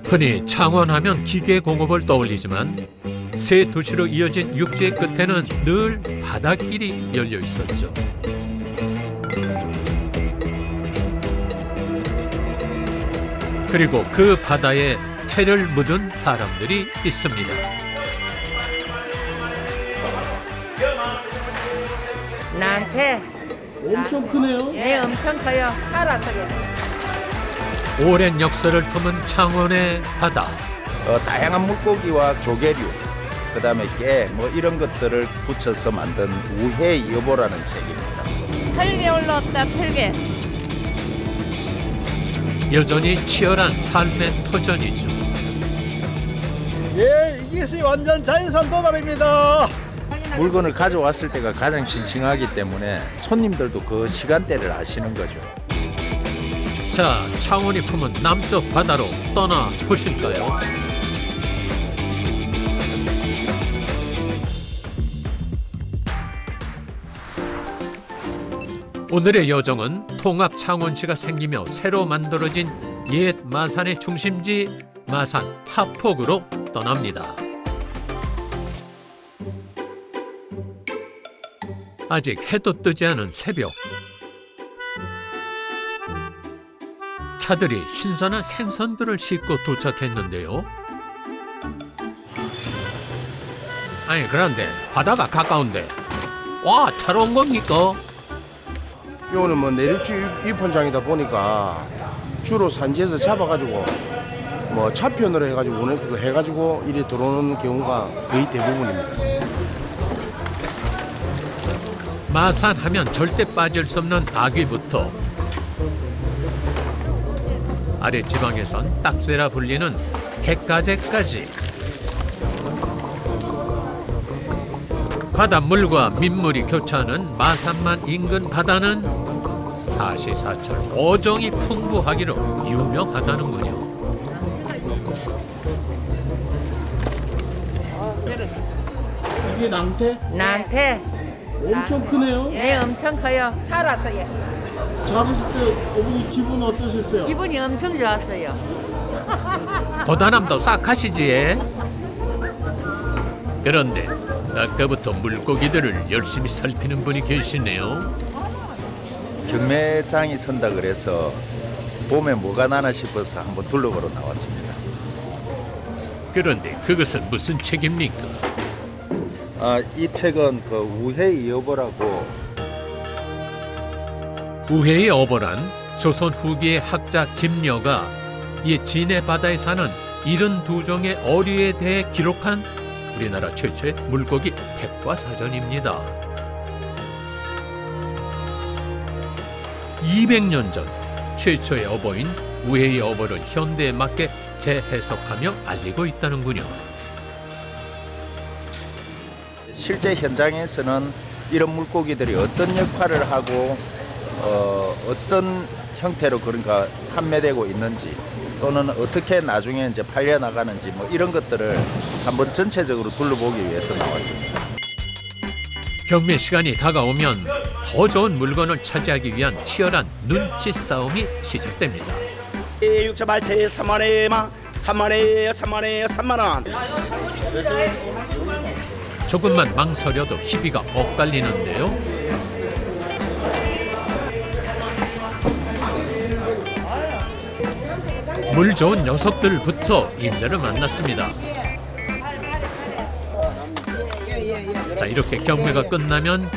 흔히 창원하면 기계공업을 떠올리지만 세 도시로 이어진 육지의 끝에는 늘 바닷길이 열려 있었죠. 그리고 그 바다에 태를 묻은 사람들이 있습니다. 나한테 엄청 크네요. 네 엄청 커요. 살아서요. 오랜 역사를 품은 창원의 바다. 다양한 물고기와 조개류, 그다음에 깨 뭐 이런 것들을 붙여서 만든 우회 여보라는 책입니다. 털개 올라왔다 털개. 여전히 치열한 삶의 터전이죠. 예, 이것이 완전 자연산 도다리입니다. 물건을 가져왔을 때가 가장 싱싱하기 때문에 손님들도 그 시간대를 아시는 거죠. 자, 창원이 품은 남쪽 바다로 떠나 보실까요? 오늘의 여정은 통합 창원시가 생기며 새로 만들어진 옛 마산의 중심지 마산 하폭으로 떠납니다. 아직 해도 뜨지 않은 새벽. 차들이 신선한 생선들을 싣고 도착했는데요. 아니 그런데 바다가 가까운데 와 차로 온 겁니까? 요거는 뭐 내륙지 입판장이다 보니까 주로 산지에서 잡아가지고 뭐 차편으로 해가지고 운행도 해가지고 이리 들어오는 경우가 거의 대부분입니다. 마산하면 절대 빠질 수 없는 아귀부터 아랫지방에선 딱새라 불리는 갯가재까지 바닷물과 민물이 교차하는 마산만 인근 바다는 사시사철 어종이 풍부하기로 유명하다는군요. 이게 낭태? 나한테 엄청 크네요. 네 엄청 커요. 살아서요. 잡으실 때 어머니 기분 어떠셨어요? 기분이 엄청 좋았어요. 고단함도 싹 하시지. 그런데 아까부터 물고기들을 열심히 살피는 분이 계시네요. 경매장이 선다 그래서 봄에 뭐가 나나 싶어서 한번 둘러보러 나왔습니다. 그런데 그것은 무슨 책입니까? 이 책은 그 우회 여보라고 우회의 어보란 조선 후기의 학자 김여가 이 진해 바다에 사는 72종의 어류에 대해 기록한 우리나라 최초의 물고기 백과사전입니다. 200년 전 최초의 어보인 우회의 어보를 현대에 맞게 재해석하며 알리고 있다는군요. 실제 현장에서는 이런 물고기들이 어떤 역할을 하고 어떤 형태로 그러니까 판매되고 있는지 또는 어떻게 나중에 이제 팔려 나가는지 뭐 이런 것들을 한번 전체적으로 둘러보기 위해서 나왔습니다. 경매 시간이 다가오면 더 좋은 물건을 차지하기 위한 치열한 눈치 싸움이 시작됩니다. 6차 발차에 3만원에 3만원에 3만원에 3만원. 조금만 망설여도 희비가 엇갈리는데요. 물 좋은 녀석들부터 인자를 만났습니다. 자, 이렇게 경매가 끝나면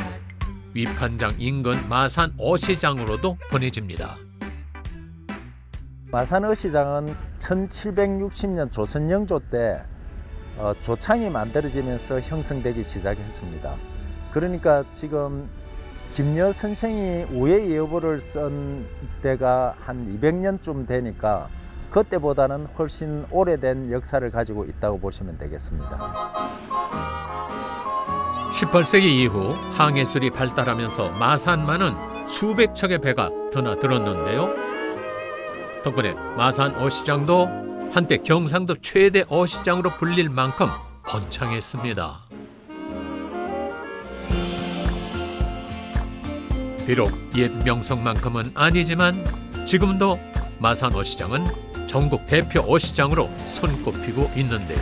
위판장 인근 마산 어시장으로도 보내집니다. 마산 어시장은 1760년 조선 영조 때 조창이 만들어지면서 형성되기 시작했습니다. 그러니까 지금 김여 선생이 우회 여보를 쓴 때가 한 200년쯤 되니까 그때보다는 훨씬 오래된 역사를 가지고 있다고 보시면 되겠습니다. 18세기 이후 항해술이 발달하면서 마산만은 수백 척의 배가 드나들었는데요. 덕분에 마산 어시장도 한때 경상도 최대 어시장으로 불릴 만큼 번창했습니다. 비록 옛 명성만큼은 아니지만 지금도 마산 어시장은 전국 대표 어시장으로 손꼽히고 있는데요.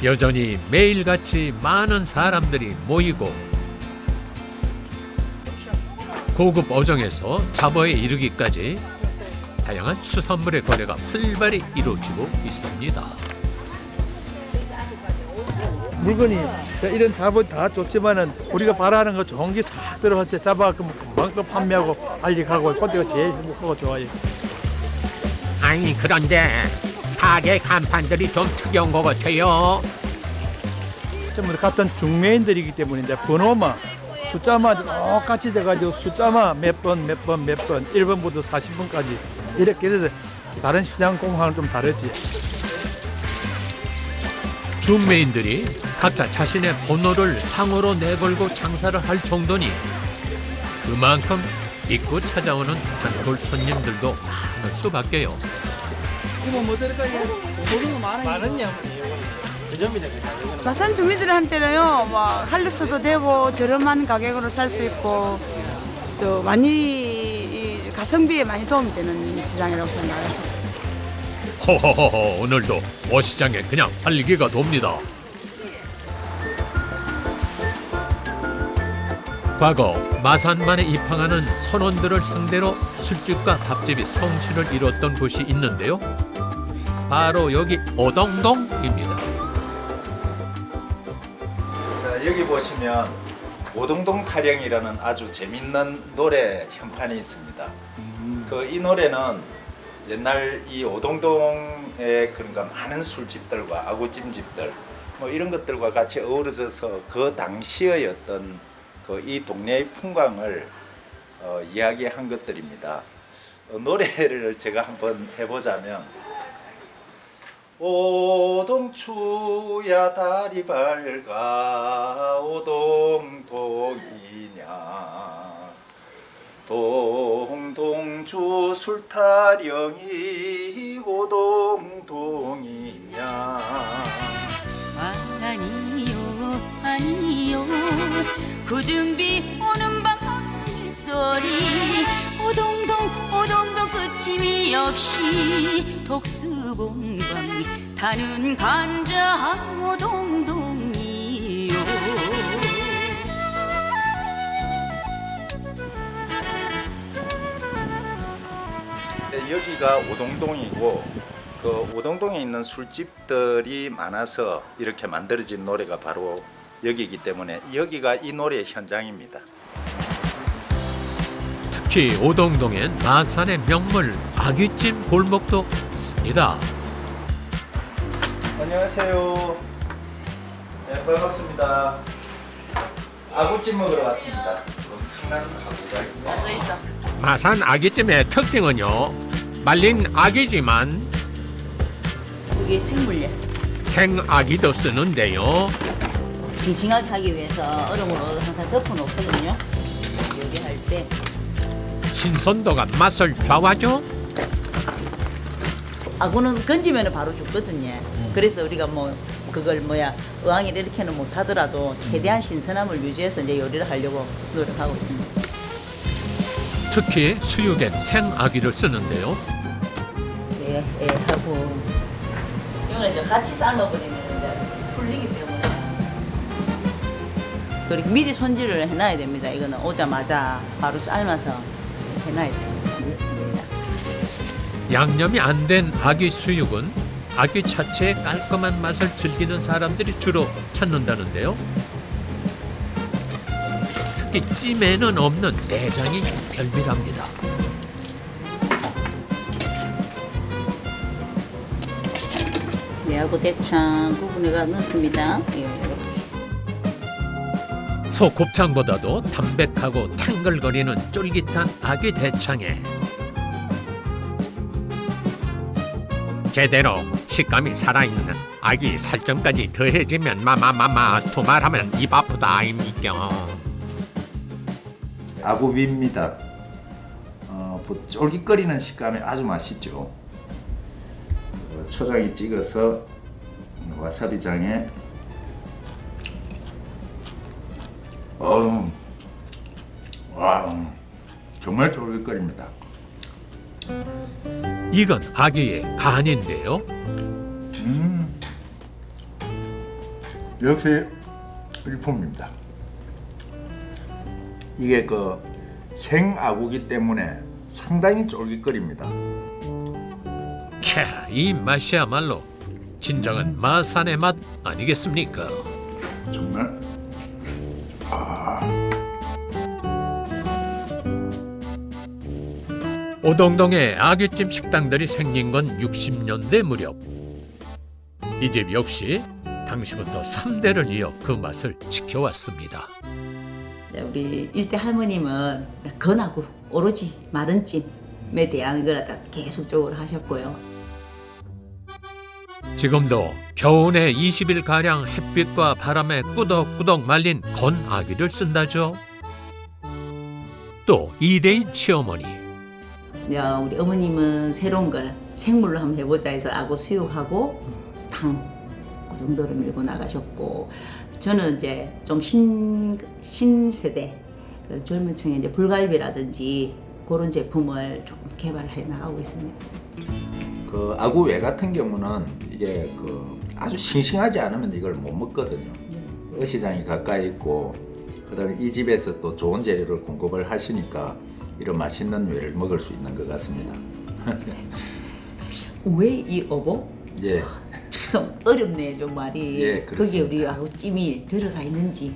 여전히 매일같이 많은 사람들이 모이고 고급 어종에서 잡어에 이르기까지 다양한 수산물의 거래가 활발히 이루어지고 있습니다. 물건이 이런 잡은 다 좋지만은 우리가 바라는 거 좋은 게 싹 들어갈 때 잡아갖고 금방 또 판매하고 빨리 가고 그때가 제일 행복하고 좋아요. 아니 그런데 가게 간판들이 좀 특이한 것 같아요. 전부 같은 중매인들이기 때문에 이제 번호만 숫자만 똑같이 돼가지고 숫자만 몇 번 1번부터 40번까지 이렇게 해서 다른 시장 공항은 좀 다르지. 중매인들이 각자 자신의 번호를 상호로 내걸고 장사를 할 정도니 그만큼 믿고 찾아오는 단골 손님들도 많을 수밖에요. 이거 뭐 들을까요? 많은요. 마산 주민들한테는요, 뭐 할로서도 되고 저렴한 가격으로 살 수 있고, 저 많이 이 가성비에 많이 도움이 되는 시장이라고 생각해요. 호호호호 오늘도 어시장에 그냥 활기가 돕니다. 과거 마산만에 입항하는 선원들을 상대로 술집과 밥집이 성실을 이뤘던 곳이 있는데요. 바로 여기 오동동입니다. 자, 여기 보시면 오동동 타령이라는 아주 재밌는 노래 현판이 있습니다. 이 노래는 옛날 이 오동동에 그런가 많은 술집들과 아구찜집들 뭐 이런 것들과 같이 어우러져서 그 당시의 어떤 이 동네의 풍광을 이야기한 것들입니다. 노래를 제가 한번 해보자면 오동추야 다리 밝아 오동동이냐 동동주 술타령이 오동동이냐 아니요 아니요 그 준비 오는 박수일 소리 오동동 오동동 끝임이 없이 독수공방 타는 간장 오동동이요 여기가 오동동이고 그 오동동에 있는 술집들이 많아서 이렇게 만들어진 노래가 바로 여기이기 때문에 여기가 이 노래의 현장입니다. 특히 오동동엔 마산의 명물 아귀찜 골목도 있습니다. 안녕하세요. 네, 반갑습니다. 아구찜 먹으러 왔습니다. 엄청난 아구가 마산 아귀찜의 특징은요. 말린 아귀지만 이게 생물래. 생아귀도 쓰는데요. 싱싱하게 하기 위해서 얼음으로 항상 덮어놓거든요. 요리할 때. 신선도가 맛을 좌우하죠. 아구는 건지면 바로 죽거든요. 그래서 우리가 뭐 그걸 의왕을 이렇게는 못하더라도 최대한 신선함을 유지해서 이제 요리를 하려고 노력하고 있습니다. 특히 수육엔 생아귀를 쓰는데요. 예, 하고 이거는 이제 같이 삶아버리면 이제 풀리기 때문에 그렇게 미리 손질을 해놔야 됩니다. 이거는 오자마자 바로 삶아서 해놔야 됩니다. 양념이 안 된 아귀 수육은 아귀 자체의 깔끔한 맛을 즐기는 사람들이 주로 찾는다는데요. 특히 찜에는 없는 내장이 별미랍니다. 얘하고 대창 구분해가 넣습니다. 이렇게. 소 곱창보다도 담백하고 탱글거리는 쫄깃한 아귀 대창에 제대로 식감이 살아있는 아귀 살점까지 더해지면 마마마마 두말하면 입 아프다 아닙니까? 아구비입니다. 쫄깃거리는 식감이 아주 맛있죠. 초장에 찍어서 와사비장에 와, 정말 쫄깃거립니다. 이건 아기의 간인데요. 역시 일품입니다. 이게 그 생아구기 때문에 상당히 쫄깃거립니다. 캬, 이 맛이야말로 진정한 마산의 맛 아니겠습니까? 정말 오동동에 아귀찜 식당들이 생긴 건 60년대 무렵. 이 집 역시 당시부터 3대를 이어 그 맛을 지켜왔습니다. 우리 일대 할머님은 건하고 오로지 마른 찜에 대한 걸 계속적으로 하셨고요. 지금도 겨우내 20일가량 햇빛과 바람에 꾸덕꾸덕 말린 건 아귀를 쓴다죠. 또 2대인 시어머니. 야, 우리 어머님은 새로운 걸 생물로 한번 해보자 해서 아구 수육하고 탕 그 정도로 밀고 나가셨고, 저는 이제 좀 신세대 그 젊은 층에 이제 불갈비라든지 그런 제품을 조금 개발해 나가고 있습니다. 그 아구 외 같은 경우는 이게 그 아주 싱싱하지 않으면 이걸 못 먹거든요. 어시장이 가까이 있고 그다음에 이 집에서 또 좋은 재료를 공급을 하시니까 이런 맛있는 외를 먹을 수 있는 것 같습니다. 왜 이 어복? 예. 참 어렵네 좀 말이. 예, 거기에 그렇습니다. 우리 아구찜이 들어가 있는지.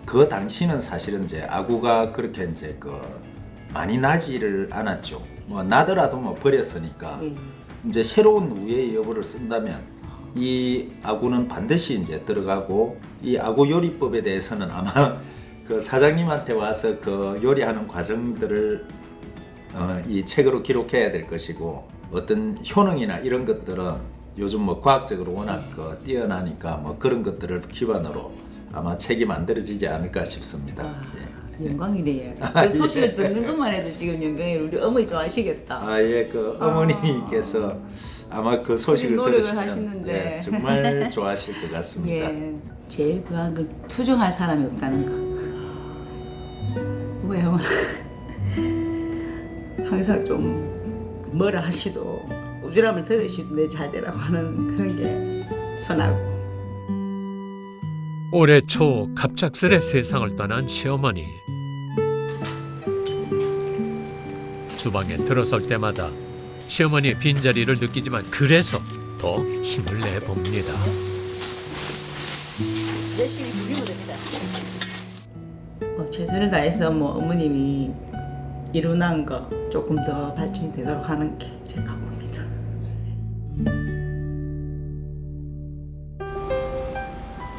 그 당시는 사실은 이제 아구가 그렇게 이제 그 많이 나지를 않았죠. 뭐 나더라도 뭐 버렸으니까 이제 새로운 우회 여부를 쓴다면 이 아구는 반드시 이제 들어가고, 이 아구 요리법에 대해서는 아마 그 사장님한테 와서 그 요리하는 과정들을 이 책으로 기록해야 될 것이고, 어떤 효능이나 이런 것들은 요즘 뭐 과학적으로 워낙 그 뛰어나니까 뭐 그런 것들을 기반으로 아마 책이 만들어지지 않을까 싶습니다. 예. 영광이네요. 그 소식을 듣는 것만 해도 지금 영광이에요. 우리 어머니 좋아하시겠다. 아, 예, 그 어머니께서 아마 그 소식을 노력을 들으시면 하시는데. 예, 정말 좋아하실 것 같습니다. 예, 제일 그한 건 투정할 사람이 없다는 거. 왜요? 항상 좀 뭐라 하시도 우주람을 들으시도 내 잘 되라고 하는 그런 게 선하고. 올해 초 갑작스레 세상을 떠난 시어머니. 주방에 들어설 때마다 시어머니의 빈자리를 느끼지만 그래서 더 힘을 내봅니다. 열심히 부리면 됩니다. 최선을 다해서 뭐 어머님이 이루난 거 조금 더 발전이 되도록 하는 게 제 각오입니다.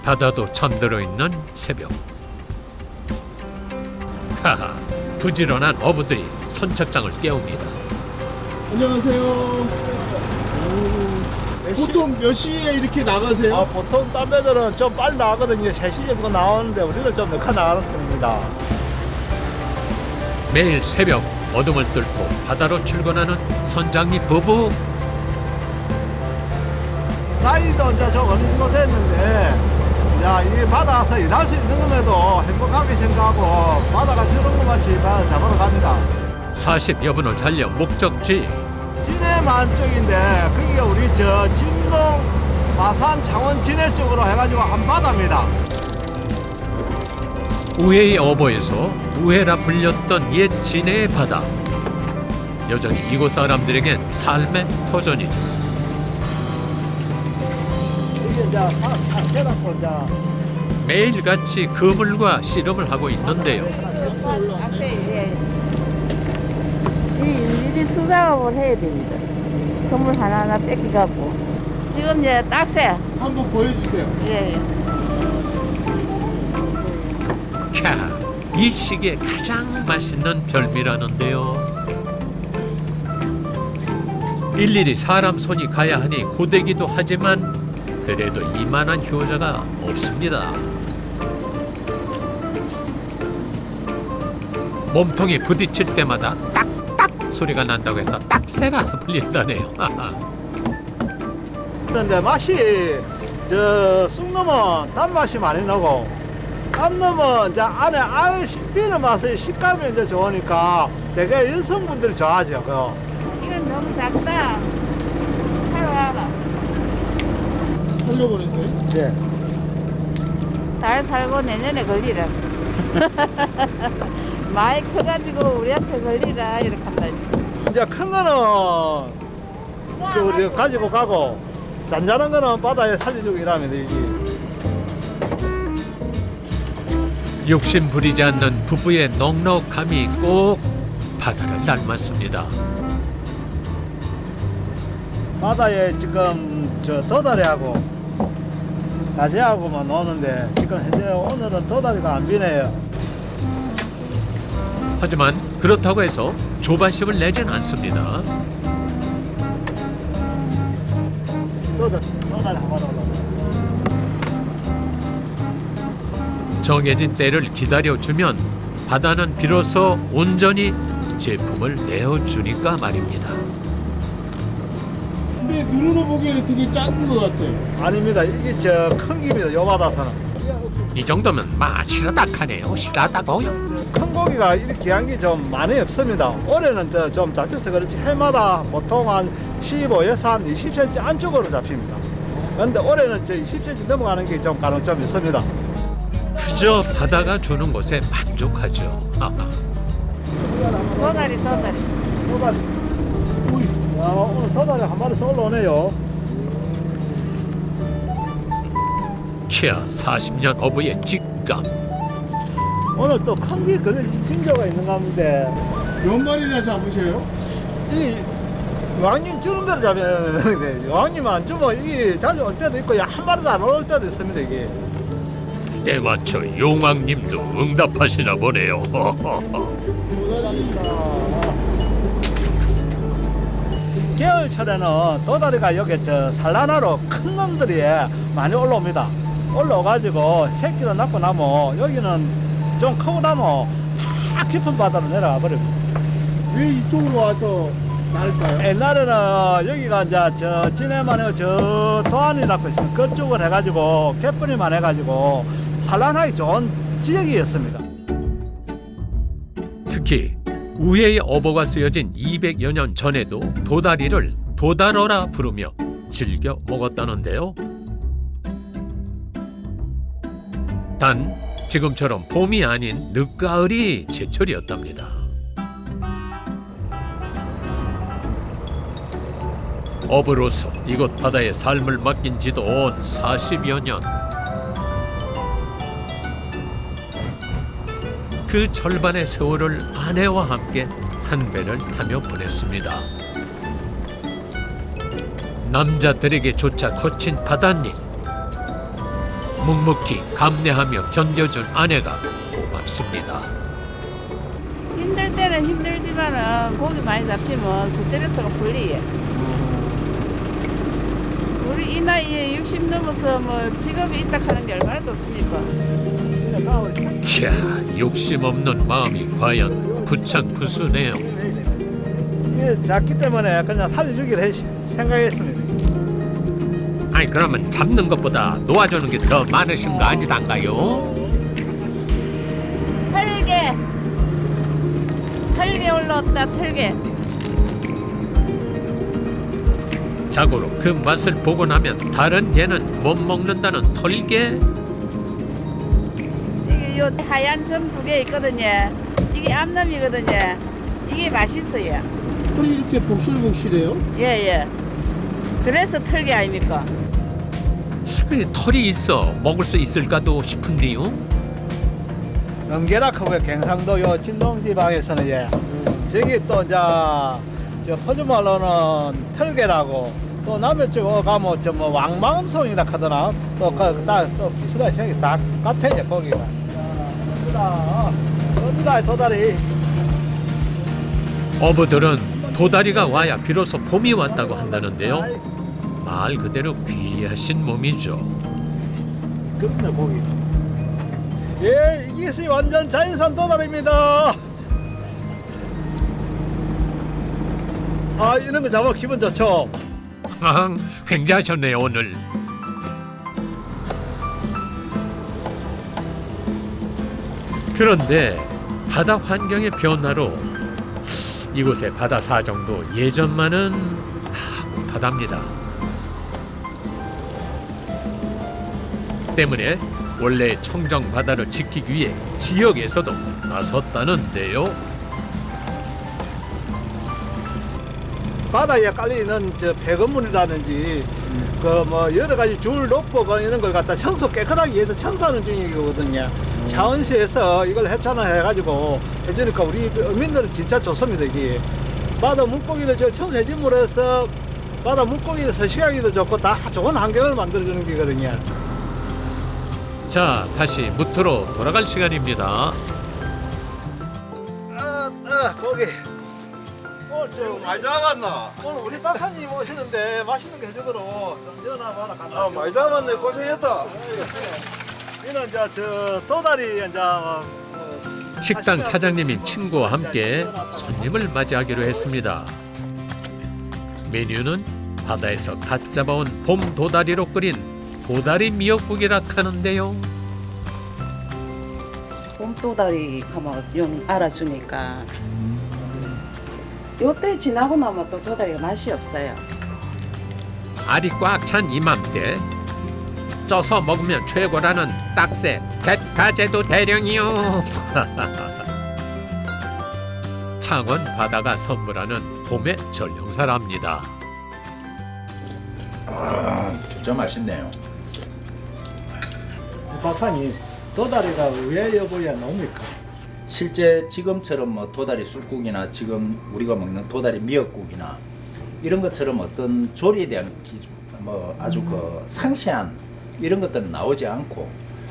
바다도 잠들어 있는 새벽. 하하, 부지런한 어부들이 선착장을 깨웁니다. 안녕하세요. 보통 몇 시에 이렇게 나가세요? 보통 딴 데들은 좀 빨리 나가거든요. 3시 정도 나오는데 우리는 좀 늦게 나가는 편입니다. 매일 새벽 어둠을 뚫고 바다로 출근하는 선장님 부부. 나이도 이제 좀 어느 정도 됐는데, 야, 이 바다 가서 일할 수 있는 것에도 행복하게 생각하고 바다가 저런 것마치 바다 잡으러 갑니다. 40여 분을 달려 목적지. 진해만 쪽인데 거기가 우리 저 진동 마산 창원 진해 쪽으로 해가지고 한 바다입니다. 우해의 어버에서 우해라 불렸던 옛 진해의 바다. 여전히 이곳 사람들에겐 삶의 터전이죠. 이게 이제 해놨고 이제 매일같이 그물과 씨름을 하고 있는데요. 일일이 수작업을 해야 됩니다. 그물 하나하나 뺏기갖고. 지금 이제 딱새. 한번 보여주세요. 예. 캬, 이 시기에 가장 맛있는 별미라는데요. 일일이 사람 손이 가야 하니 고되기도 하지만 그래도 이만한 효자가 없습니다. 몸통이 부딪힐 때마다 딱딱 소리가 난다고 해서 딱새라 불린다네요. 그런데 맛이 쑥 넘어 단맛이 많이 나고 땀 넣으면 이제 안에 알 비는 맛의 식감이 이제 좋으니까 되게 여성분들이 좋아하죠. 이건 너무 작다. 사러 와라. 살려보내세요? 네. 달 살고 내년에 걸리라. 많이 커가지고 우리한테 걸리라 이렇게 한다. 이제 큰 거는 저 우리 가지고 가고 잔잔한 거는 바다에 살려주고 이러면 되지. 욕심 부리지 않는 부부의 넉넉함이 꼭 바다를 닮았습니다. 바다에 지금 저 도다리하고 가재하고만 노는데 지금 현재 오늘은 도다리가 안 비네요. 하지만 그렇다고 해서 조바심을 내진 않습니다. 도다리 한 마리 올라. 정해진 때를 기다려주면 바다는 비로소 온전히 제품을 내어주니까 말입니다. 근데 눈으로 보기에는 되게 작은 것 같아. 아닙니다. 이게 저 큰 김이다. 요 바다서는. 이 정도면 시라닥하네요. 시라닥어요. 큰 고기가 이렇게 귀한 게 좀 많이 없습니다. 올해는 좀 잡혀서 그렇지 해마다 보통 한 15에서 한 20cm 안쪽으로 잡힙니다. 그런데 올해는 20cm 넘어가는 게 좀 가능점이 있습니다. 그저 바다가 주는 것에 만족하죠. 도다리. 도다리. 야, 오늘 도다리 한 마리 올라오네요. 키야 40년 어부의 직감. 오늘 또 큰 게 그런 징조가 있는 가운데 몇 마리나 잡으세요? 이 왕님 주는 대로 잡으면 되는데 왕님 안 주면 이게 자주 올 때도 있고 한 마리도 안 올 때도 있습니다. 이게 때마쳐 용왕님도 응답하시나 보네요. 겨울철에는 도다리가 여기 산란하러 큰 놈들이 많이 올라옵니다. 올라와가지고 새끼를 낳고 나면 여기는 좀 크고 나면 다 깊은 바다로 내려가 버립니다. 왜 이쪽으로 와서 날까요? 옛날에는 여기가 이제 저 진해만 해요. 저 도안이라고 있으면 그쪽을 해가지고 개뿌리만 해가지고 산란하기 좋은 지역이었습니다. 특히 우회의 어보가 쓰여진 200여 년 전에도 도다리를 도다러라 부르며 즐겨 먹었다는데요. 단 지금처럼 봄이 아닌 늦가을이 제철이었답니다. 어부로서 이곳 바다의 삶을 맡긴 지도 온 40여 년. 그 절반의 세월을 아내와 함께 한 배를 타며 보냈습니다. 남자들에게조차 거친 바닷일. 묵묵히 감내하며 견뎌준 아내가 고맙습니다. 힘들 때는 힘들지만은 고기 많이 잡히면 스트레스가 풀리예. 우리 이 나이에 60 넘어서 뭐 직업이 있다 하는 게 얼마나 좋습니까? 이야, 욕심 없는 마음이 과연 부창부수네요. 이게 작기 때문에 그냥 살려주기를 생각했습니다. 아니 그러면 잡는 것보다 놓아주는 게 더 많으신 거 아니단가요? 털개 올라왔다. 털개. 자고로 그 맛을 보고 나면 다른 개는 못 먹는다는 털개. 이게 요 하얀 점 2개 있거든요. 이게 암놈이거든요. 이게 맛있어요. 털이 이렇게 복실복실해요? 예. 그래서 털개 아닙니까? 털이 있어 먹을 수 있을까도 싶은데요. 연계락하고 경상도 요 진동 지방에서는 저기 또 이제 저 퍼주말로는 털개라고 또 남해 쪽 가면 저 뭐 왕마음송이라 하더나 또 비슷한 생이 다 같아요 거기가. 도다리. 어부들은 도다리가 와야 비로소 봄이 왔다고 한다는데요. 말 그대로 귀하신 몸이죠. 그렇네 고기. 예, 이것이 완전 자연산 도다리입니다. 아, 이런 거 잡아 기분 좋죠. 굉장하셨네요 오늘. 그런데 바다 환경의 변화로 이곳의 바다 사정도 예전만은 못하답니다. 때문에 원래 청정 바다를 지키기 위해 지역에서도 나섰다는데요. 바다에 깔려있는 저 폐건물이라든지 그 뭐 여러 가지 줄 놓고 이런 걸 갖다 청소 깨끗하게 위해서 청소하는 중이거든요. 차원시에서 이걸 협찬을 해가지고 해주니까 우리 어민들은 진짜 좋습니다. 이게 바다 물고기도 저 청소해줌으로 해서 바다 물고기도 서식하기도 좋고 다 좋은 환경을 만들어주는 거거든요. 자, 다시 무트로 돌아갈 시간입니다. 고기. 오늘 저 많이 잡았나? 오늘 우리 박사님 오시는데 맛있는 거 해주거든. 좀 전화 하나 갖다. 많이 잡았네. 고생했다. 이는 이제 저 도다리 이제 식당 사장님인 친구와 함께 손님을 맞이하기로 했습니다. 메뉴는 바다에서 갓 잡아온 봄 도다리로 끓인 도다리 미역국이라 하는데요. 봄도다리 가면 용 알아주니까 요때 지나고 나면 또 도다리가 맛이 없어요. 알이 꽉 찬 이맘때 쪄서 먹으면 최고라는 딱새 갯가재도 대령이요. 창원 바다가 선물하는 봄의 전령사랍니다. 진짜 맛있네요. 박사님 도다리가 왜 여보야 나옵니까? 실제 지금처럼 뭐 도다리 쑥국이나 지금 우리가 먹는 도다리 미역국이나 이런 것처럼 어떤 조리에 대한 기준, 뭐 아주 그 상세한 이런 것들은 나오지 않고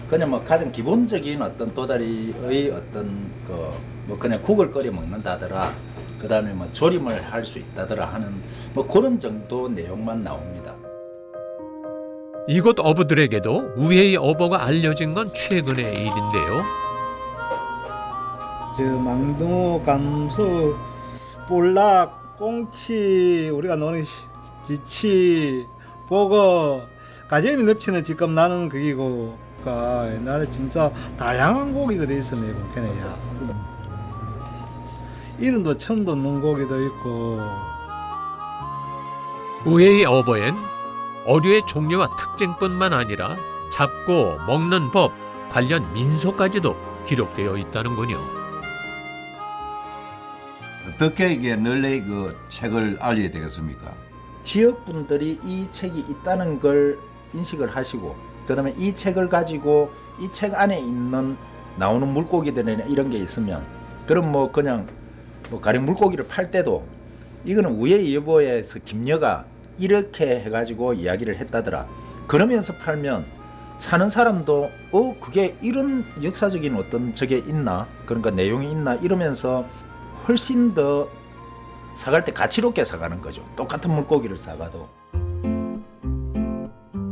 그냥 뭐 가장 기본적인 어떤 도다리의 어떤 그 뭐 그냥 국을 끓여 먹는다더라, 그 다음에 뭐 조림을 할 수 있다더라 하는 뭐 그런 정도 내용만 나옵니다. 이곳 어부들에게도 우회의 어버가 알려진 건 최근의 일인데요. 저 망둥어, 감소, 볼락, 꽁치, 우리가 노는 지치, 보거, 가재미 납치는 지금 나는 그기고, 옛날에 진짜 다양한 고기들이 있었네, 국회네요. 이름도 처음 듣는 고기도 있고. 우회의 어버엔 어류의 종류와 특징뿐만 아니라 잡고 먹는 법, 관련 민소까지도 기록되어 있다는군요. 어떻게 이게 널리 그 책을 알려야 되겠습니까? 지역 분들이 이 책이 있다는 걸 인식을 하시고, 그다음에 이 책을 가지고 이 책 안에 있는 나오는 물고기들이나 이런 게 있으면, 그럼 뭐 그냥 뭐 가령 물고기를 팔 때도 이거는 우회의 여보에서 김여가 이렇게 해가지고 이야기를 했다더라. 그러면서 팔면 사는 사람도 그게 이런 역사적인 어떤 저게 있나, 그러니까 내용이 있나 이러면서 훨씬 더 사갈 때 가치롭게 사가는 거죠. 똑같은 물고기를 사가도.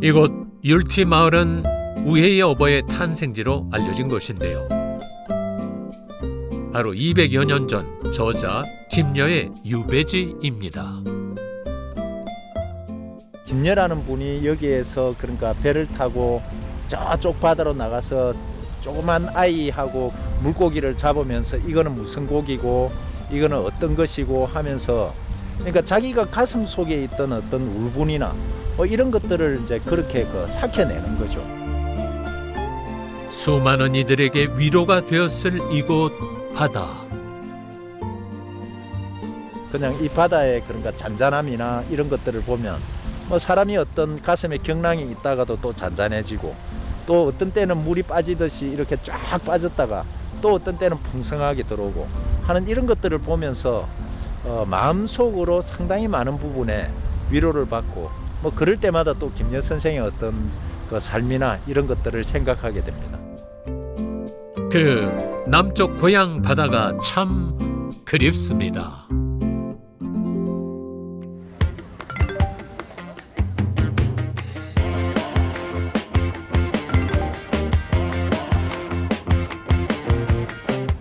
이곳 율티 마을은 우회의 어버의 탄생지로 알려진 곳인데요. 바로 200여 년 전 저자 김여의 유배지입니다. 김여라는 분이 여기에서 그러니까 배를 타고 저쪽 바다로 나가서 조그만 아이하고 물고기를 잡으면서 이거는 무슨 고기고 이거는 어떤 것이고 하면서, 그러니까 자기가 가슴 속에 있던 어떤 울분이나 뭐 이런 것들을 이제 그렇게 삭혀내는 거죠. 수많은 이들에게 위로가 되었을 이곳 바다. 그냥 이 바다의 그러니까 잔잔함이나 이런 것들을 보면 뭐 사람이 어떤 가슴에 경랑이 있다가도 또 잔잔해지고, 또 어떤 때는 물이 빠지듯이 이렇게 쫙 빠졌다가 또 어떤 때는 풍성하게 들어오고 하는 이런 것들을 보면서 마음속으로 상당히 많은 부분에 위로를 받고, 뭐 그럴 때마다 또 김여 선생의 어떤 그 삶이나 이런 것들을 생각하게 됩니다. 그 남쪽 고향 바다가 참 그립습니다.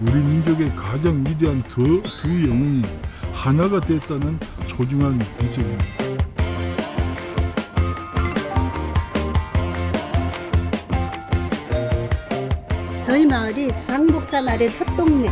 우리 민족의 가장 위대한 두 영웅이 하나가 됐다는 소중한 비석입니다. 저희 마을이 장복산 아래 첫 동네